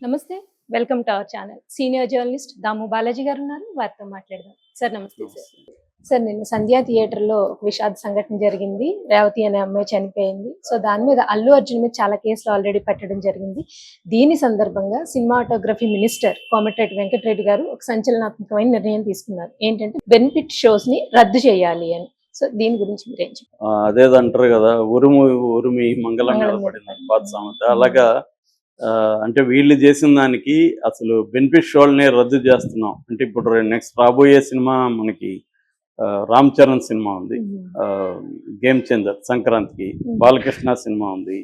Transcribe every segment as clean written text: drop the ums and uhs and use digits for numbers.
నమస్తే. Welcome to our channel. Senior journalist Damu Balaji గారు ఉన్నారు. వారితో మాట్లాడదాం. సార్ నమస్తే సార్. సార్ నిన్న సంధ్యా థియేటర్‌లో ఒక విషాద సంఘటన జరిగింది. రేవతి అనే అమ్మాయి చనిపోయింది. సో దాని మీద అల్లు అర్జున్ మీద చాలా కేసులు ఆల్రెడీ పెట్టడం జరిగింది. దీని సందర్భంగా సినిమాటోగ్రఫీ మినిస్టర్ కోమటిరెడ్డి వెంకటరెడ్డి గారు ఒక సంచలనాత్మకమైన నిర్ణయం తీసుకున్నారు. ఏంటంటే బెనిఫిట్ షోస్ ని రద్దు చేయాలి అని. సో దీని గురించి మీరేం చెప్తారు? అదేదంటారు కదా, ఉరుము ఉరిమి మంగళంగా పడింది పాత సామెత. అలాగా అంటే వీళ్ళు చేసిన దానికి అసలు బెనిఫిట్ షోల్నే రద్దు చేస్తున్నాం. అంటే ఇప్పుడు నెక్స్ట్ రాబోయే సినిమా మనకి రామ్ చరణ్ సినిమా ఉంది, గేమ్ చేంజర్ సంక్రాంతికి. బాలకృష్ణ సినిమా ఉంది,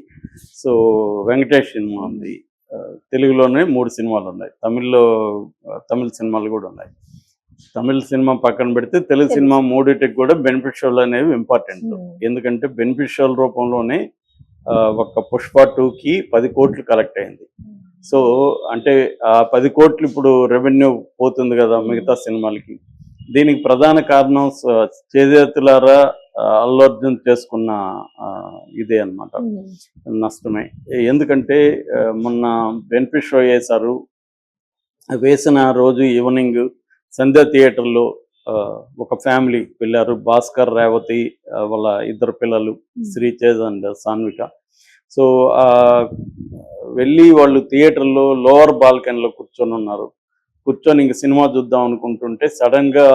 సో వెంకటేష్ సినిమా ఉంది. తెలుగులోనే 3 సినిమాలు ఉన్నాయి, తమిళ సినిమాలు కూడా ఉన్నాయి. తమిళ సినిమా పక్కన పెడితే తెలుగు సినిమా మూడింటికి కూడా బెనిఫిట్ షోలు అనేవి ఇంపార్టెంట్. ఎందుకంటే బెనిఫిట్ షోల రూపంలోనే ఒక పుష్ప 2కి 10 కోట్లు కలెక్ట్ అయింది. సో అంటే ఆ 10 కోట్లు ఇప్పుడు రెవెన్యూ పోతుంది కదా మిగతా సినిమాలకి. దీనికి ప్రధాన కారణం చేజేతులారా అల్లు అర్జున్ చేసుకున్న ఇదే అన్నమాట, నష్టమే. ఎందుకంటే మొన్న బెనిఫిట్ షో వేశారు. వేసిన రోజు ఈవినింగ్ సంధ్యా థియేటర్లో ఒక ఫ్యామిలీ వెళ్ళారు. భాస్కర్, రేవతి, వాళ్ళ 2 పిల్లలు శ్రీచేజ్ అండ్ సాన్విక. సో వెళ్ళి వాళ్ళు థియేటర్లో లోవర్ బాల్కనీలో కూర్చొని ఉన్నారు. కూర్చొని ఇంక సినిమా చూద్దాం అనుకుంటుంటే సడన్ గా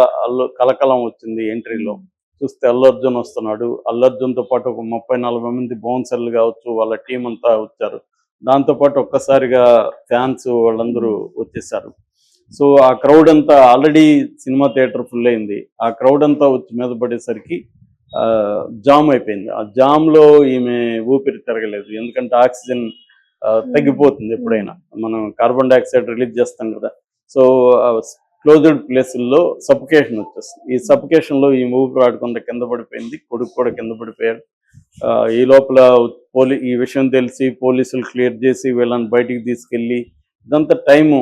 కలకలం వచ్చింది. ఎంట్రీలో చూస్తే అల్లు అర్జున్ వస్తున్నాడు. అల్లు అర్జున్తో పాటు ఒక 30-40 మంది బౌన్సర్లు కావచ్చు, వాళ్ళ టీం అంతా వచ్చారు. దాంతోపాటు ఒక్కసారిగా ఫ్యాన్స్ వాళ్ళందరూ వచ్చేసారు. సో ఆ క్రౌడ్ అంతా, ఆల్రెడీ సినిమా థియేటర్ ఫుల్ అయింది, ఆ క్రౌడ్ అంతా వచ్చి మీద పడేసరికి జామ్ అయిపోయింది. ఆ జామ్లో ఈమె ఊపిరి తిరగలేదు. ఎందుకంటే ఆక్సిజన్ తగ్గిపోతుంది ఎప్పుడైనా, మనం కార్బన్ డైఆక్సైడ్ రిలీజ్ చేస్తాం కదా. సో క్లోజ్డ్ ప్లేసుల్లో సఫికేషన్ వచ్చేస్తుంది. ఈ సఫికేషన్లో ఈ ఊపిరి ఆడకుండా కింద పడిపోయింది. కొడుకు కూడా కింద పడిపోయాడు. ఈ లోపల ఈ విషయం తెలిసి పోలీసులు క్లియర్ చేసి వీళ్ళని బయటికి తీసుకెళ్ళి ఇదంతా టైము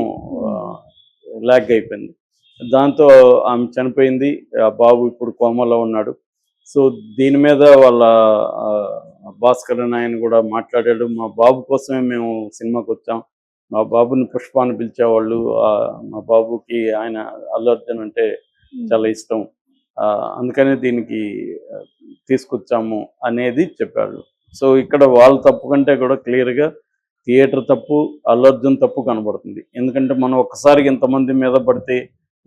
లాగ్ అయిపోయింది. దాంతో ఆమె చనిపోయింది. ఆ బాబు ఇప్పుడు కోమాలో ఉన్నాడు. సో దీని మీద వాళ్ళ భాస్కర్ ఆయన కూడా మాట్లాడాడు. మా బాబు కోసమే మేము సినిమాకి వచ్చాం, మా బాబుని పుష్ప అని పిలిచేవాళ్ళు, మా బాబుకి ఆయన అల్లు అర్జున్ అంటే చాలా ఇష్టం, అందుకనే దీనికి తీసుకొచ్చాము అనేది చెప్పాడు. సో ఇక్కడ వాళ్ళ తప్పు కంటే కూడా క్లియర్గా థియేటర్ తప్పు, అల్లు అర్జున్ తప్పు కనబడుతుంది. ఎందుకంటే మనం ఒక్కసారికి ఇంతమంది మీద పడితే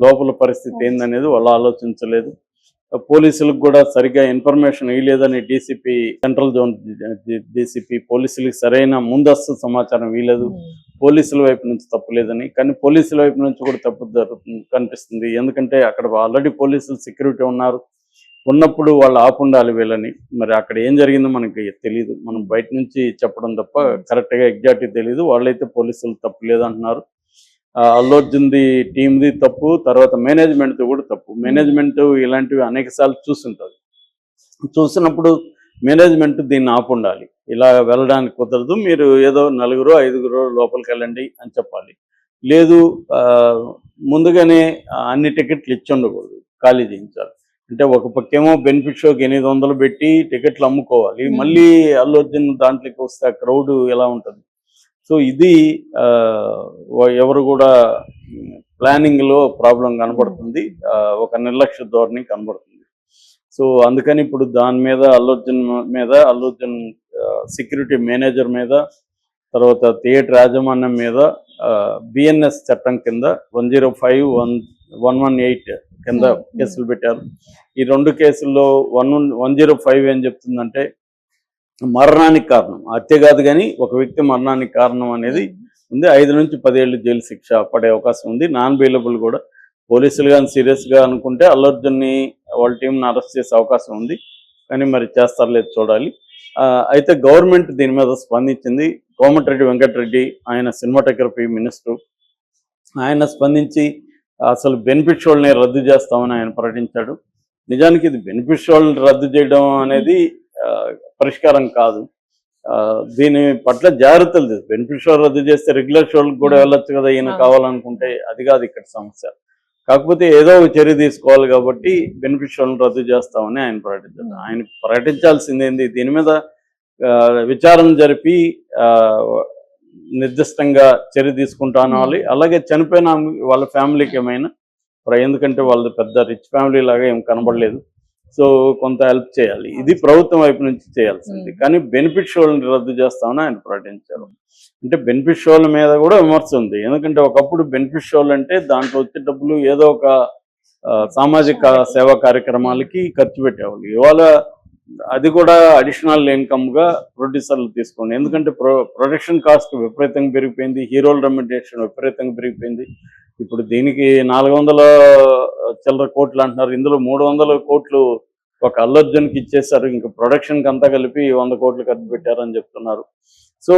లోపల పరిస్థితి ఏందనేది వాళ్ళు ఆలోచించలేదు. పోలీసులకు కూడా సరిగ్గా ఇన్ఫర్మేషన్ ఇవ్వలేదని డీసీపీ, సెంట్రల్ జోన్ డీసీపీ పోలీసులకు సరైన ముందస్తు సమాచారం ఇవ్వలేదు. పోలీసుల వైపు నుంచి తప్పు లేదని, కానీ పోలీసుల వైపు నుంచి కూడా తప్పు జరుగుతుంది కనిపిస్తుంది. ఎందుకంటే అక్కడ ఆల్రెడీ పోలీసులు సెక్యూరిటీ ఉన్నప్పుడు వాళ్ళు ఆపుండాలి వీళ్ళని. మరి అక్కడ ఏం జరిగిందో మనకి తెలియదు, మనం బయట నుంచి చెప్పడం తప్ప కరెక్ట్గా ఎగ్జాక్ట్గా తెలియదు. వాళ్ళైతే పోలీసులు తప్పు లేదంటున్నారు. అల్లు అర్జున్ది టీంది తప్పు, తర్వాత మేనేజ్మెంట్ది కూడా తప్పు. మేనేజ్మెంట్ ఇలాంటివి అనేక సార్లు చూస్తుంటుంది. చూసినప్పుడు మేనేజ్మెంట్ దీన్ని ఆపుండాలి. ఇలా వెళ్ళడానికి కుదరదు, మీరు ఏదో 4-5 లోపలికి వెళ్ళండి అని చెప్పాలి. లేదు ముందుగానే అన్ని టికెట్లు ఇచ్చి ఉండకూడదు, ఖాళీ చేయించాలి. అంటే ఒక పక్కేమో బెనిఫిట్ షోకి 800 పెట్టి టికెట్లు అమ్ముకోవాలి, మళ్ళీ అల్లు అర్జున్ దాంట్లోకి వస్తే ఆ క్రౌడ్ ఎలా ఉంటుంది. సో ఇది ఎవరు కూడా ప్లానింగ్లో ప్రాబ్లం కనబడుతుంది, ఒక నిర్లక్ష్య ధోరణి కనబడుతుంది. సో అందుకని ఇప్పుడు దాని మీద అల్లు అర్జున్ సెక్యూరిటీ మేనేజర్ మీద, తర్వాత థియేటర్ యాజమాన్యం మీద బిఎన్ఎస్ చట్టం కింద 105, 118 కింద కేసులు పెట్టారు. ఈ 2 కేసుల్లో 105 ఏం చెప్తుందంటే మరణానికి కారణం, హత్య కాదు కానీ ఒక వ్యక్తి మరణానికి కారణం అనేది ఉంది. 5 నుంచి 10 ఏళ్ళు జైలు శిక్ష పడే అవకాశం ఉంది. నాన్ బెయిలబుల్ కూడా. పోలీసులు కానీ సీరియస్గా అనుకుంటే అల్లు అర్జున్ని వాళ్ళ టీంని అరెస్ట్ చేసే అవకాశం ఉంది, కానీ మరి చేస్తారో లేదు చూడాలి. అయితే గవర్నమెంట్ దీని మీద స్పందించింది. కోమటిరెడ్డి వెంకటరెడ్డి ఆయన సినిమాటోగ్రఫీ మినిస్టర్, ఆయన స్పందించి అసలు బెనిఫిట్ షోల్ని రద్దు చేస్తామని ఆయన ప్రకటించాడు. నిజానికి ఇది బెనిఫిట్ షోల్ని రద్దు చేయడం అనేది పరిష్కారం కాదు. దీని పట్ల జాగ్రత్తలు బెనిఫిట్ షో రద్దు చేస్తే రెగ్యులర్ షోలకు కూడా వెళ్ళొచ్చు కదా ఈయన కావాలనుకుంటే. అది కాదు ఇక్కడ సమస్య. కాకపోతే ఏదో ఒక చర్య తీసుకోవాలి కాబట్టి బెనిఫిట్ షోలను రద్దు చేస్తామని ఆయన ప్రకటించారు. ఆయన ప్రకటించాల్సిందేంది, దీని మీద విచారణ జరిపి నిర్దిష్టంగా చర్య తీసుకుంటా అనాలి. అలాగే చనిపోయిన వాళ్ళ ఫ్యామిలీకి ఏమైనా ఎందుకంటే వాళ్ళది పెద్ద రిచ్ ఫ్యామిలీ లాగా ఏం కనబడలేదు. సో కొంత హెల్ప్ చేయాలి. ఇది ప్రభుత్వం వైపు నుంచి చేయాల్సింది. కానీ బెనిఫిట్ షోలను రద్దు చేస్తామని ఆయన ప్రకటించారు. అంటే బెనిఫిట్ షోల మీద కూడా విమర్శ ఉంది. ఎందుకంటే ఒకప్పుడు బెనిఫిట్ షోలు అంటే దాంట్లో వచ్చే డబ్బులు ఏదో ఒక సామాజిక సేవా కార్యక్రమాలకి ఖర్చు పెట్టేవాళ్ళు. ఇవాళ అది కూడా అడిషనల్ ఇన్కమ్గా ప్రొడ్యూసర్లు తీసుకోండి. ఎందుకంటే ప్రొడక్షన్ కాస్ట్ విపరీతంగా పెరిగిపోయింది, హీరోల రెమ్యునరేషన్ విపరీతంగా పెరిగిపోయింది. ఇప్పుడు దీనికి 400 చిల్లర కోట్లు అంటున్నారు. ఇందులో 300 కోట్లు ఒక అల్లు అర్జున్కి ఇచ్చేసారు. ఇంకా ప్రొడక్షన్కి అంతా కలిపి 100 కోట్లు ఖర్చు పెట్టారని చెప్తున్నారు. సో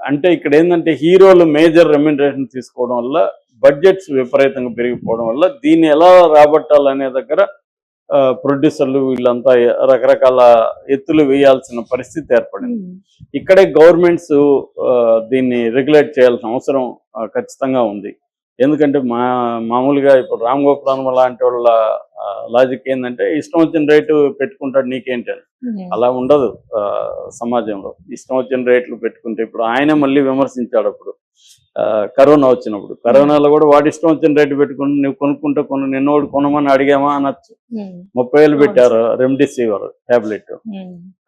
అంటే ఇక్కడ ఏంటంటే హీరోలు మేజర్ రెమ్యునరేషన్ తీసుకోవడం వల్ల బడ్జెట్స్ విపరీతంగా పెరిగిపోవడం వల్ల దీన్ని ఎలా రాబట్టాలనే దగ్గర ప్రొడ్యూసర్లు వీళ్ళంతా రకరకాల ఎత్తులు వేయాల్సిన పరిస్థితి ఏర్పడింది. ఇక్కడే గవర్నమెంట్స్ దీన్ని రెగ్యులేట్ చేయాల్సిన అవసరం ఖచ్చితంగా ఉంది. ఎందుకంటే మామూలుగా ఇప్పుడు రామ్ గోపాల్ లాంటి వాళ్ళ లాజిక్ ఏంటంటే ఇష్టం వచ్చిన రేటు పెట్టుకుంటాడు నీకేంటి అని. అలా ఉండదు సమాజంలో. ఇష్టం వచ్చిన రేట్లు పెట్టుకుంటే ఇప్పుడు ఆయన మళ్ళీ విమర్శించాడు అప్పుడు కరోనా వచ్చినప్పుడు. కరోనాలో కూడా వాడు ఇష్టం వచ్చిన రేటు పెట్టుకుంటే నువ్వు కొనుక్కుంటే నిన్నోడు కొనమని అడిగామా అనొచ్చు. 30,000 పెట్టారు రెమ్డెసివిర్ టాబ్లెట్.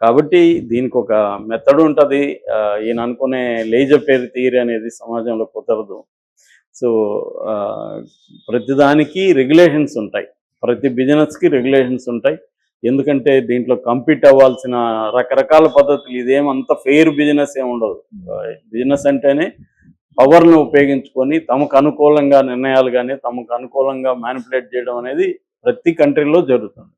కాబట్టి దీనికి ఒక మెథడ్ ఉంటుంది. ఈయన అనుకునే లేజర్ థియరీ అనేది సమాజంలో కుదరదు. సో ప్రతిదానికి రెగ్యులేషన్స్ ఉంటాయి, ప్రతి బిజినెస్కి రెగ్యులేషన్స్ ఉంటాయి. ఎందుకంటే దీంట్లో కంపీట్ అవ్వాల్సిన రకరకాల పద్ధతులు, ఇదేమంత ఫెయిర్ బిజినెస్ ఏమి ఉండదు. బిజినెస్ అంటేనే పవర్ను ఉపయోగించుకొని తమకు అనుకూలంగా నిర్ణయాలు కానీ తమకు అనుకూలంగా మ్యానిపులేట్ చేయడం అనేది ప్రతి కంట్రీలో జరుగుతుంది.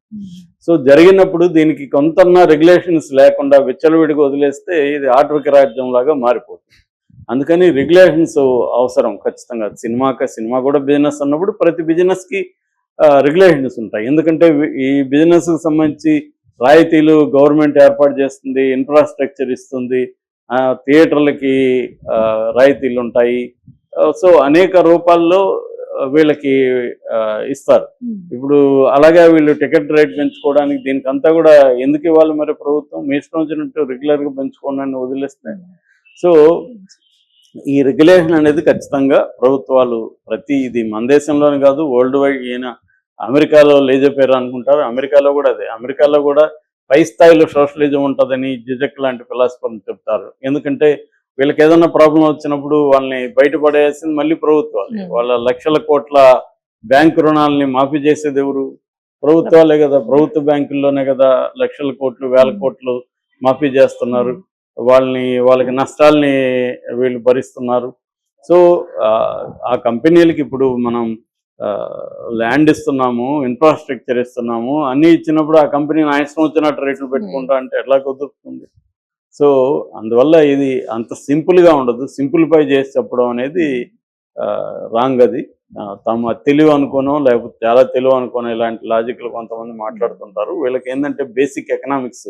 సో జరిగినప్పుడు దీనికి కొంత రెగ్యులేషన్స్ లేకుండా విచ్చలవిడిగా వదిలేస్తే ఇది ఆటవిక రాజ్యం లాగా మారిపోతుంది. అందుకని రెగ్యులేషన్స్ అవసరం ఖచ్చితంగా. సినిమా కూడా బిజినెస్ అన్నప్పుడు ప్రతి బిజినెస్కి రెగ్యులేషన్స్ ఉంటాయి. ఎందుకంటే ఈ బిజినెస్కి సంబంధించి రాయితీలు గవర్నమెంట్ ఏర్పాటు చేస్తుంది, ఇన్ఫ్రాస్ట్రక్చర్ ఇస్తుంది, థియేటర్లకి రాయితీలు ఉంటాయి. సో అనేక రూపాల్లో వీళ్ళకి ఇస్తారు. ఇప్పుడు అలాగే వీళ్ళు టికెట్ రేట్ పెంచుకోవడానికి దీనికంతా కూడా ఎందుకు ఇవ్వాలి మరి ప్రభుత్వం? మీ ఇష్టం వచ్చినట్టు రెగ్యులర్గా పెంచుకోవడాన్ని వదిలేస్తే. సో ఈ రెగ్యులేషన్ అనేది ఖచ్చితంగా ప్రభుత్వాలు ఇది మన దేశంలోనే కాదు వరల్డ్ వైడ్. ఈయన అమెరికాలో లేజర్ అనుకుంటారు, అమెరికాలో కూడా అదే. అమెరికాలో కూడా పై స్థాయిలో సోషలిజం ఉంటుందని జిజక్ లాంటి ఫిలాసఫర్లు చెప్తారు. ఎందుకంటే వీళ్ళకి ఏదైనా ప్రాబ్లం వచ్చినప్పుడు వాళ్ళని బయటపడేసింది మళ్ళీ ప్రభుత్వాలు. వాళ్ళ లక్షల కోట్ల బ్యాంకు రుణాలని మాఫీ చేసేది ఎవరు? ప్రభుత్వాలే కదా. ప్రభుత్వ బ్యాంకుల్లోనే కదా లక్షల కోట్లు వేల కోట్లు మాఫీ చేస్తున్నారు. వాళ్ళకి నష్టాలని వీళ్ళు భరిస్తున్నారు. సో ఆ కంపెనీలకి ఇప్పుడు మనం ల్యాండ్ ఇస్తున్నాము, ఇన్ఫ్రాస్ట్రక్చర్ ఇస్తున్నాము, అన్నీ ఇచ్చినప్పుడు ఆ కంపెనీని ఇష్టం వచ్చినట్టు రేట్లు పెట్టుకుంటా అంటే ఎట్లా కుదురుతుంది? సో అందువల్ల ఇది అంత సింపుల్గా ఉండదు. సింప్లిఫై చేసి చెప్పడం అనేది రాంగ్. అది తమ తెలివి అనుకోనో లేకపోతే చాలా తెలివి అనుకోనో ఇలాంటి లాజిక్లు కొంతమంది మాట్లాడుతుంటారు. వీళ్ళకి ఏంటంటే బేసిక్ ఎకనామిక్స్